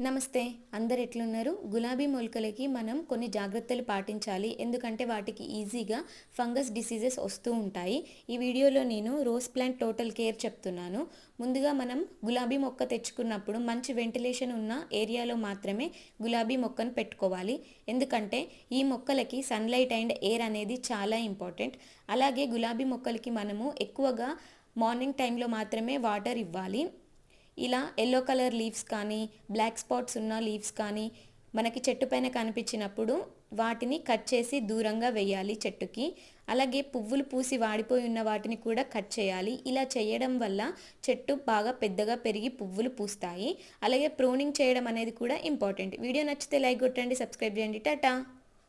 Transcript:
నమస్తే, అందరు ఎట్లున్నారు? గులాబీ మొలకలకి మనం కొన్ని జాగ్రత్తలు పాటించాలి. ఎందుకంటే వాటికి ఈజీగా ఫంగస్ డిసీజెస్ వస్తూ ఉంటాయి. ఈ వీడియోలో నేను రోజ్ ప్లాంట్ టోటల్ కేర్ చెప్తున్నాను. ముందుగా మనం గులాబీ మొక్క తెచ్చుకున్నప్పుడు మంచి వెంటిలేషన్ ఉన్న ఏరియాలో మాత్రమే గులాబీ మొక్కను పెట్టుకోవాలి. ఎందుకంటే ఈ మొక్కలకి సన్లైట్ అండ్ ఎయిర్ అనేది చాలా ఇంపార్టెంట్. అలాగే గులాబీ మొక్కలకి మనము ఎక్కువగా మార్నింగ్ టైంలో మాత్రమే వాటర్ ఇవ్వాలి. ఇలా ఎల్లో కలర్ లీవ్స్ కానీ బ్లాక్ స్పాట్స్ ఉన్న లీవ్స్ కానీ మనకి చెట్టు పైన కనిపించినప్పుడు వాటిని కట్ చేసి దూరంగా వేయాలి చెట్టుకి. అలాగే పువ్వులు పూసి వాడిపోయి ఉన్న వాటిని కూడా కట్ చేయాలి. ఇలా చేయడం వల్ల చెట్టు బాగా పెద్దగా పెరిగి పువ్వులు పూస్తాయి. అలాగే ప్రూనింగ్ చేయడం అనేది కూడా ఇంపార్టెంట్. వీడియో నచ్చితే లైక్ కొట్టండి, సబ్స్క్రైబ్ చేయండి. టాటా.